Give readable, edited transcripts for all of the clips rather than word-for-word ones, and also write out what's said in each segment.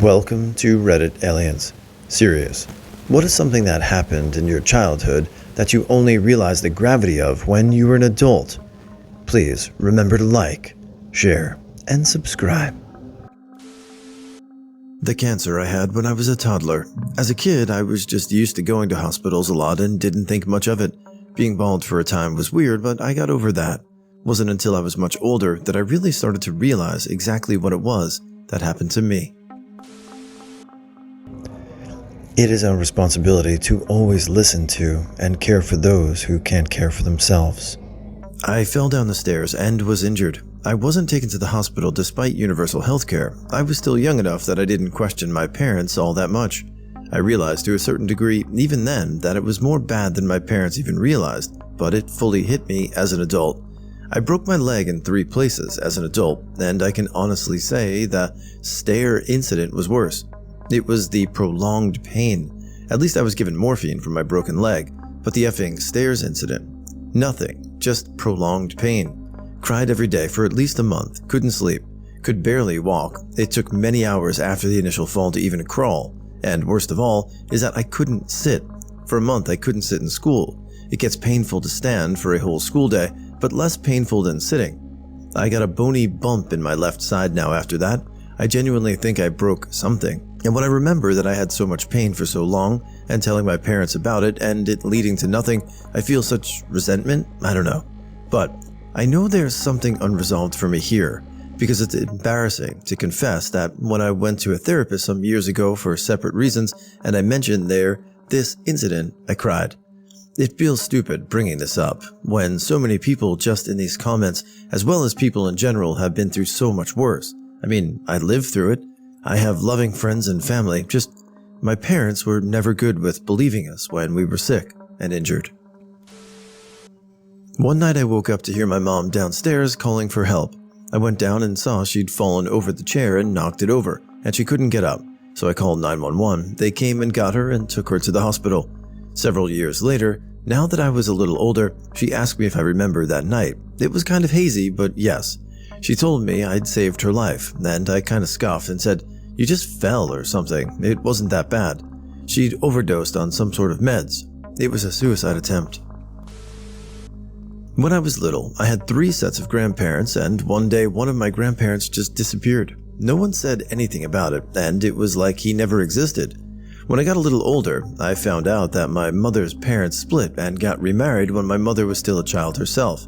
Welcome to Reddit Aliens. Serious. What is something that happened in your childhood that you only realized the gravity of when you were an adult? Please remember to like, share, and subscribe. The cancer I had when I was a toddler. As a kid, I was just used to going to hospitals a lot and didn't think much of it. Being bald for a time was weird, but I got over that. Wasn't until I was much older that I really started to realize exactly what it was that happened to me. It is our responsibility to always listen to and care for those who can't care for themselves. I fell down the stairs and was injured. I wasn't taken to the hospital despite universal health care. I was still young enough that I didn't question my parents all that much. I realized to a certain degree, even then, that it was more bad than my parents even realized, but it fully hit me as an adult. I broke my leg in 3 places as an adult, and I can honestly say the stair incident was worse. It was the prolonged pain. At least I was given morphine for my broken leg, but the effing stairs incident, nothing, just prolonged pain. Cried every day for at least a month, couldn't sleep, could barely walk. It took many hours after the initial fall to even crawl, and worst of all is that I couldn't sit. For a month I couldn't sit in school. It gets painful to stand for a whole school day, but less painful than sitting. I got a bony bump in my left side now after that. I genuinely think I broke something. And when I remember that I had so much pain for so long and telling my parents about it and it leading to nothing, I feel such resentment. I don't know. But I know there's something unresolved for me here, because it's embarrassing to confess that when I went to a therapist some years ago for separate reasons and I mentioned this incident, I cried. It feels stupid bringing this up when so many people just in these comments, as well as people in general, have been through so much worse. I mean, I lived through it. I have loving friends and family, just my parents were never good with believing us when we were sick and injured. One night I woke up to hear my mom downstairs calling for help. I went down and saw she'd fallen over the chair and knocked it over, and she couldn't get up, so I called 911. They came and got her and took her to the hospital. Several years later, now that I was a little older, she asked me if I remember that night. It was kind of hazy, but yes. She told me I'd saved her life, and I kind of scoffed and said, "You just fell or something. It wasn't that bad." She'd overdosed on some sort of meds. It was a suicide attempt. When I was little, I had 3 sets of grandparents, and one day one of my grandparents just disappeared. No one said anything about it, and it was like he never existed. When I got a little older, I found out that my mother's parents split and got remarried when my mother was still a child herself.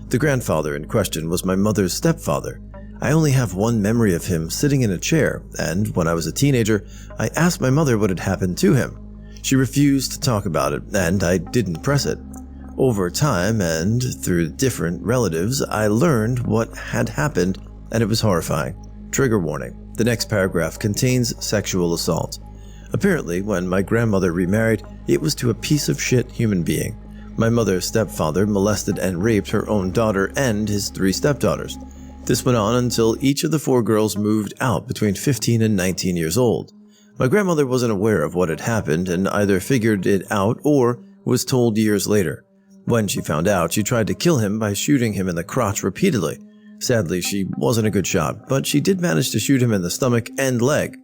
The grandfather in question was my mother's stepfather. I only have one memory of him sitting in a chair, and when I was a teenager, I asked my mother what had happened to him. She refused to talk about it, and I didn't press it. Over time and through different relatives, I learned what had happened, and it was horrifying. Trigger warning. The next paragraph contains sexual assault. Apparently, when my grandmother remarried, it was to a piece of shit human being. My mother's stepfather molested and raped her own daughter and his 3 stepdaughters. This went on until each of the 4 girls moved out between 15 and 19 years old. My grandmother wasn't aware of what had happened and either figured it out or was told years later. When she found out, she tried to kill him by shooting him in the crotch repeatedly. Sadly, she wasn't a good shot, but she did manage to shoot him in the stomach and leg.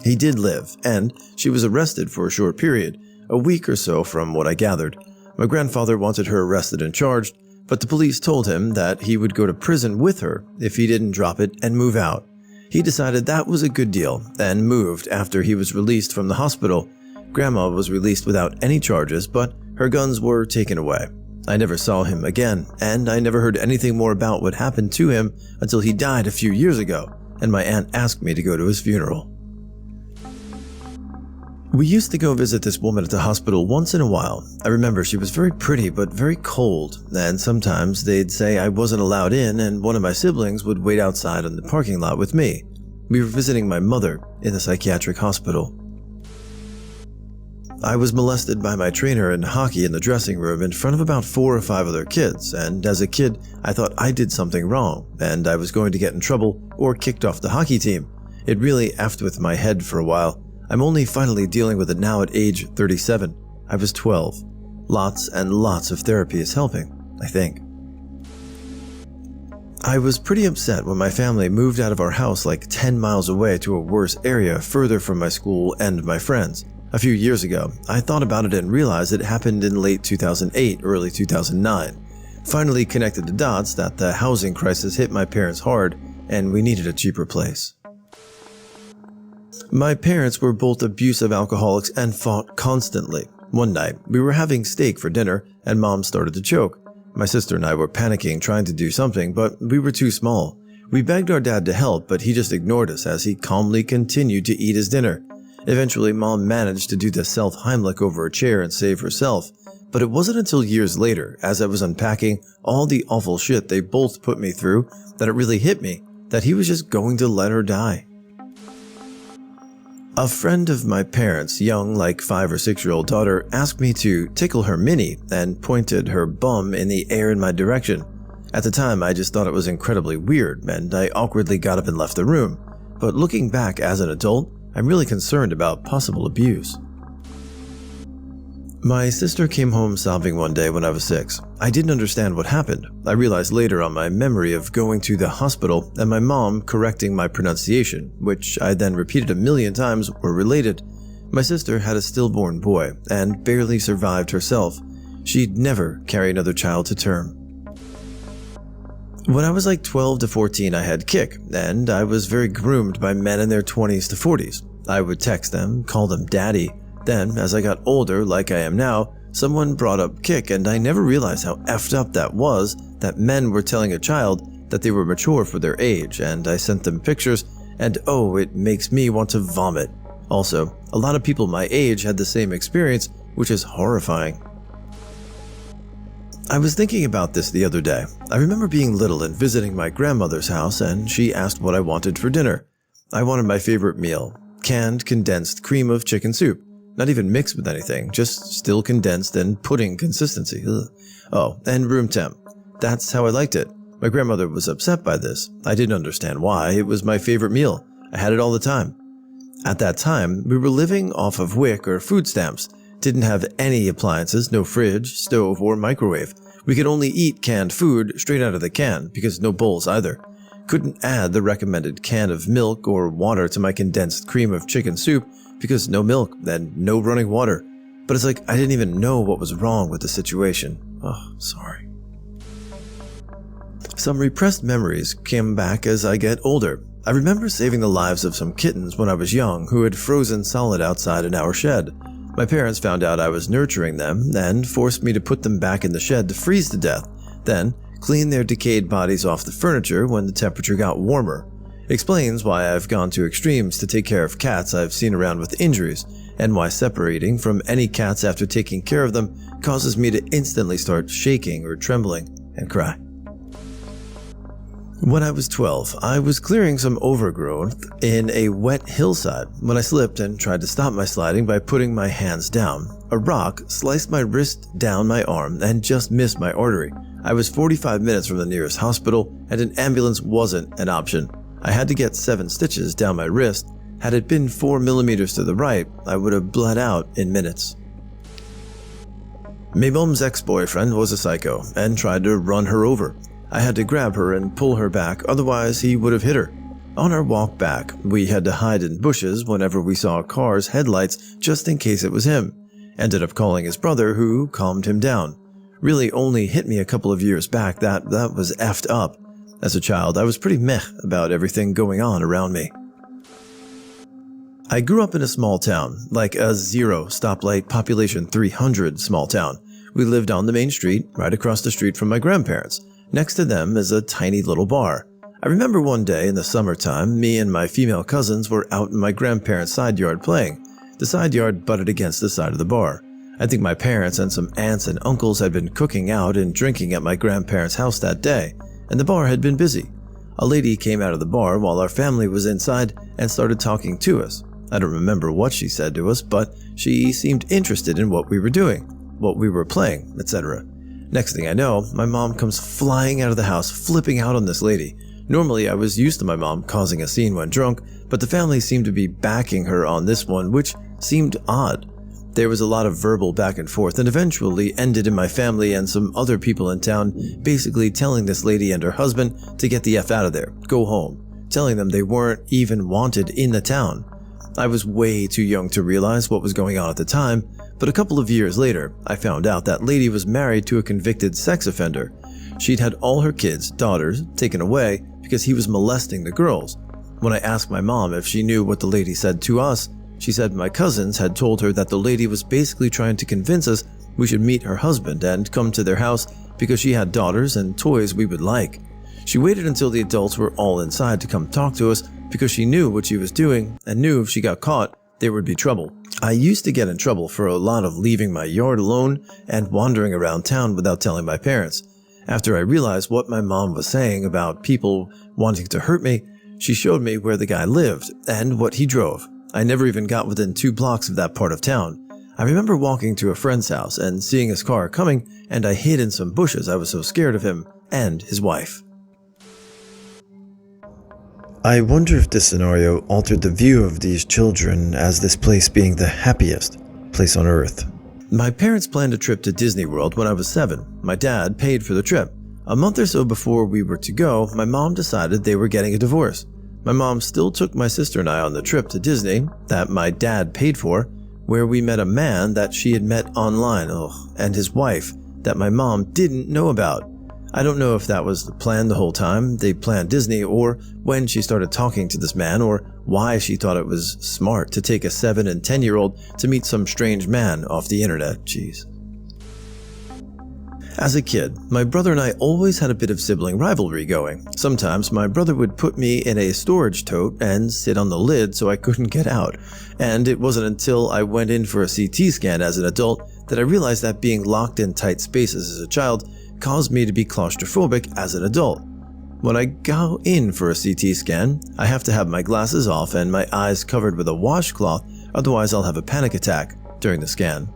He did live, and she was arrested for a short period, a week or so from what I gathered. My grandfather wanted her arrested and charged, but the police told him that he would go to prison with her if he didn't drop it and move out. He decided that was a good deal and moved after he was released from the hospital. Grandma was released without any charges, but her guns were taken away. I never saw him again, and I never heard anything more about what happened to him until he died a few years ago, and my aunt asked me to go to his funeral. We used to go visit this woman at the hospital once in a while. I remember she was very pretty but very cold, and sometimes they'd say I wasn't allowed in and one of my siblings would wait outside in the parking lot with me. We were visiting my mother in the psychiatric hospital. I was molested by my trainer in hockey in the dressing room in front of about 4 or 5 other kids, and as a kid, I thought I did something wrong, and I was going to get in trouble or kicked off the hockey team. It really effed with my head for a while. I'm only finally dealing with it now at age 37. I was 12. Lots and lots of therapy is helping, I think. I was pretty upset when my family moved out of our house like 10 miles away to a worse area further from my school and my friends. A few years ago, I thought about it and realized it happened in late 2008, early 2009. Finally connected the dots that the housing crisis hit my parents hard and we needed a cheaper place. My parents were both abusive alcoholics and fought constantly. One night, we were having steak for dinner and Mom started to choke. My sister and I were panicking trying to do something, but we were too small. We begged our dad to help, but he just ignored us as he calmly continued to eat his dinner. Eventually, Mom managed to do the self-Heimlich over a chair and save herself. But it wasn't until years later, as I was unpacking all the awful shit they both put me through, that it really hit me that he was just going to let her die. A friend of my parents' young, like 5 or 6-year-old daughter asked me to tickle her Minnie and pointed her bum in the air in my direction. At the time, I just thought it was incredibly weird and I awkwardly got up and left the room. But looking back as an adult, I'm really concerned about possible abuse. My sister came home sobbing one day when I was 6. I didn't understand what happened. I realized later on my memory of going to the hospital and my mom correcting my pronunciation, which I then repeated a million times, were related. My sister had a stillborn boy and barely survived herself. She'd never carry another child to term. When I was like 12 to 14, I had Kick, and I was very groomed by men in their 20s to 40s. I would text them, call them daddy. Then, as I got older, like I am now, someone brought up Kick and I never realized how effed up that was, that men were telling a child that they were mature for their age, and I sent them pictures and oh, it makes me want to vomit. Also, a lot of people my age had the same experience, which is horrifying. I was thinking about this the other day. I remember being little and visiting my grandmother's house and she asked what I wanted for dinner. I wanted my favorite meal, canned condensed cream of chicken soup. Not even mixed with anything, just still condensed and pudding consistency. Ugh. Oh, and room temp. That's how I liked it. My grandmother was upset by this. I didn't understand why. It was my favorite meal. I had it all the time. At that time, we were living off of WIC or food stamps. Didn't have any appliances, no fridge, stove, or microwave. We could only eat canned food straight out of the can, because no bowls either. Couldn't add the recommended can of milk or water to my condensed cream of chicken soup, because no milk and no running water. But it's like I didn't even know what was wrong with the situation. Oh, sorry. Some repressed memories came back as I get older. I remember saving the lives of some kittens when I was young who had frozen solid outside in our shed. My parents found out I was nurturing them and forced me to put them back in the shed to freeze to death, then clean their decayed bodies off the furniture when the temperature got warmer. Explains why I've gone to extremes to take care of cats I've seen around with injuries, and why separating from any cats after taking care of them causes me to instantly start shaking or trembling and cry. When I was 12, I was clearing some overgrowth in a wet hillside when I slipped and tried to stop my sliding by putting my hands down. A rock sliced my wrist down my arm and just missed my artery. I was 45 minutes from the nearest hospital and an ambulance wasn't an option. I had to get 7 stitches down my wrist. Had it been 4 millimeters to the right, I would have bled out in minutes. My mom's ex-boyfriend was a psycho and tried to run her over. I had to grab her and pull her back, otherwise he would have hit her. On our walk back, we had to hide in bushes whenever we saw cars' headlights just in case it was him. Ended up calling his brother, who calmed him down. Really only hit me a couple of years back. That was effed up. As a child, I was pretty meh about everything going on around me. I grew up in a small town, like a 0 stoplight population 300 small town. We lived on the main street, right across the street from my grandparents. Next to them is a tiny little bar. I remember one day in the summertime, me and my female cousins were out in my grandparents' side yard playing. The side yard butted against the side of the bar. I think my parents and some aunts and uncles had been cooking out and drinking at my grandparents' house that day, and the bar had been busy. A lady came out of the bar while our family was inside and started talking to us. I don't remember what she said to us, but she seemed interested in what we were doing, what we were playing, etc. Next thing I know, my mom comes flying out of the house, flipping out on this lady. Normally, I was used to my mom causing a scene when drunk, but the family seemed to be backing her on this one, which seemed odd. There was a lot of verbal back and forth and eventually ended in my family and some other people in town basically telling this lady and her husband to get the F out of there, go home, telling them they weren't even wanted in the town. I was way too young to realize what was going on at the time, but a couple of years later, I found out that lady was married to a convicted sex offender. She'd had all her kids, daughters, taken away because he was molesting the girls. When I asked my mom if she knew what the lady said to us, she said my cousins had told her that the lady was basically trying to convince us we should meet her husband and come to their house because she had daughters and toys we would like. She waited until the adults were all inside to come talk to us because she knew what she was doing and knew if she got caught, there would be trouble. I used to get in trouble for a lot of leaving my yard alone and wandering around town without telling my parents. After I realized what my mom was saying about people wanting to hurt me, she showed me where the guy lived and what he drove. I never even got within 2 blocks of that part of town. I remember walking to a friend's house and seeing his car coming, and I hid in some bushes. I was so scared of him and his wife. I wonder if this scenario altered the view of these children as this place being the happiest place on earth. My parents planned a trip to Disney World when I was 7. My dad paid for the trip. A month or so before we were to go, my mom decided they were getting a divorce. My mom still took my sister and I on the trip to Disney that my dad paid for, where we met a man that she had met online, and his wife that my mom didn't know about. I don't know if that was the plan the whole time they planned Disney, or when she started talking to this man, or why she thought it was smart to take a 7 and 10-year-old to meet some strange man off the internet. Jeez. As a kid, my brother and I always had a bit of sibling rivalry going. Sometimes my brother would put me in a storage tote and sit on the lid so I couldn't get out. And it wasn't until I went in for a CT scan as an adult that I realized that being locked in tight spaces as a child caused me to be claustrophobic as an adult. When I go in for a CT scan, I have to have my glasses off and my eyes covered with a washcloth, otherwise I'll have a panic attack during the scan.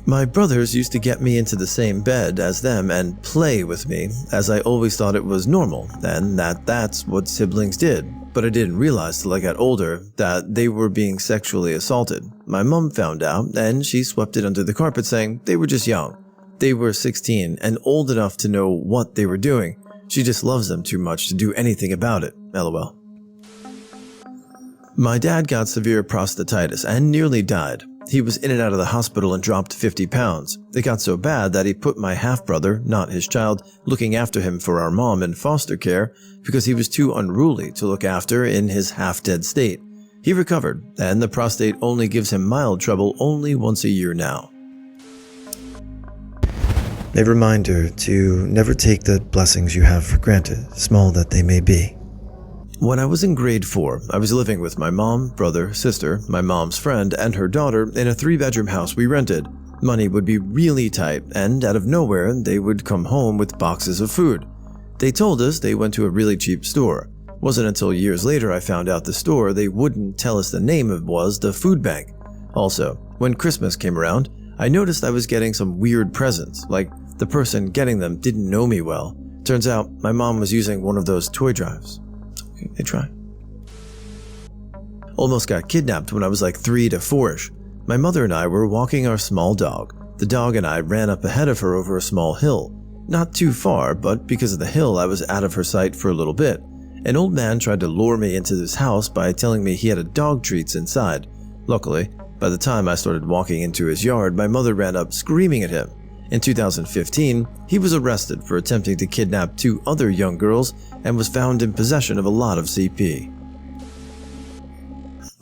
My brothers used to get me into the same bed as them and play with me, as I always thought it was normal, and that's what siblings did. But I didn't realize till I got older that they were being sexually assaulted. My mom found out, and she swept it under the carpet saying they were just young. They were 16 and old enough to know what they were doing. She just loves them too much to do anything about it, lol. My dad got severe prostatitis and nearly died. He was in and out of the hospital and dropped 50 pounds. It got so bad that he put my half-brother, not his child, looking after him for our mom in foster care because he was too unruly to look after in his half-dead state. He recovered, and the prostate only gives him mild trouble only once a year now. A reminder to never take the blessings you have for granted, small that they may be. When I was in grade 4, I was living with my mom, brother, sister, my mom's friend, and her daughter in a 3-bedroom house we rented. Money would be really tight, and out of nowhere, they would come home with boxes of food. They told us they went to a really cheap store. Wasn't until years later I found out the store they wouldn't tell us the name of was the food bank. Also, when Christmas came around, I noticed I was getting some weird presents, like the person getting them didn't know me well. Turns out my mom was using one of those toy drives. They try. Almost got kidnapped when I was like 3 to 4ish. My mother and I were walking our small dog. The dog and I ran up ahead of her over a small hill. Not too far, but because of the hill I was out of her sight for a little bit. An old man tried to lure me into this house by telling me he had a dog treats inside. Luckily, by the time I started walking into his yard, my mother ran up screaming at him. In 2015, he was arrested for attempting to kidnap 2 other young girls and was found in possession of a lot of CP.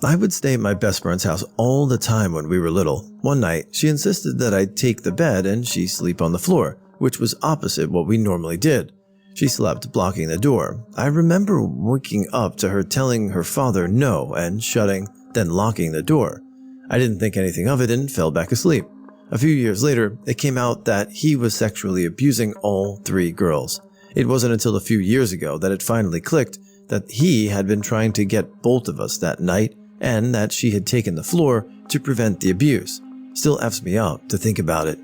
I would stay at my best friend's house all the time when we were little. One night, she insisted that I take the bed and she sleep on the floor, which was opposite what we normally did. She slept blocking the door. I remember waking up to her telling her father no and shutting, then locking the door. I didn't think anything of it and fell back asleep. A few years later, it came out that he was sexually abusing all 3 girls. It wasn't until a few years ago that it finally clicked that he had been trying to get both of us that night and that she had taken the floor to prevent the abuse. Still F's me up to think about it.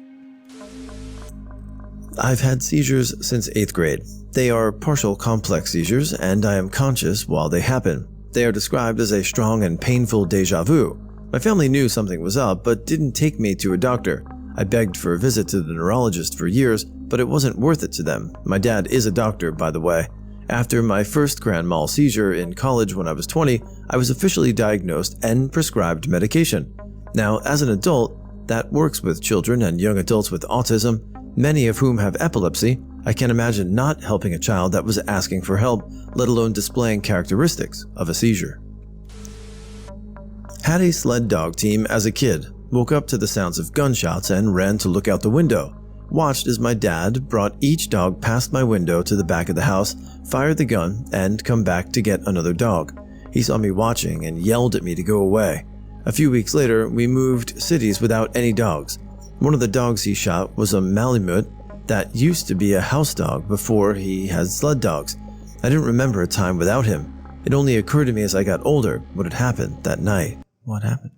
I've had seizures since 8th grade. They are partial complex seizures and I am conscious while they happen. They are described as a strong and painful déjà vu. My family knew something was up, but didn't take me to a doctor. I begged for a visit to the neurologist for years, but it wasn't worth it to them. My dad is a doctor, by the way. After my first grand mal seizure in college when I was 20, I was officially diagnosed and prescribed medication. Now, as an adult, that works with children and young adults with autism, many of whom have epilepsy. I can't imagine not helping a child that was asking for help, let alone displaying characteristics of a seizure. Had a sled dog team as a kid. Woke up to the sounds of gunshots and ran to look out the window. Watched as my dad brought each dog past my window to the back of the house, fired the gun, and come back to get another dog. He saw me watching and yelled at me to go away. A few weeks later, we moved cities without any dogs. One of the dogs he shot was a Malamute that used to be a house dog before he had sled dogs. I didn't remember a time without him. It only occurred to me as I got older what had happened that night. What happened?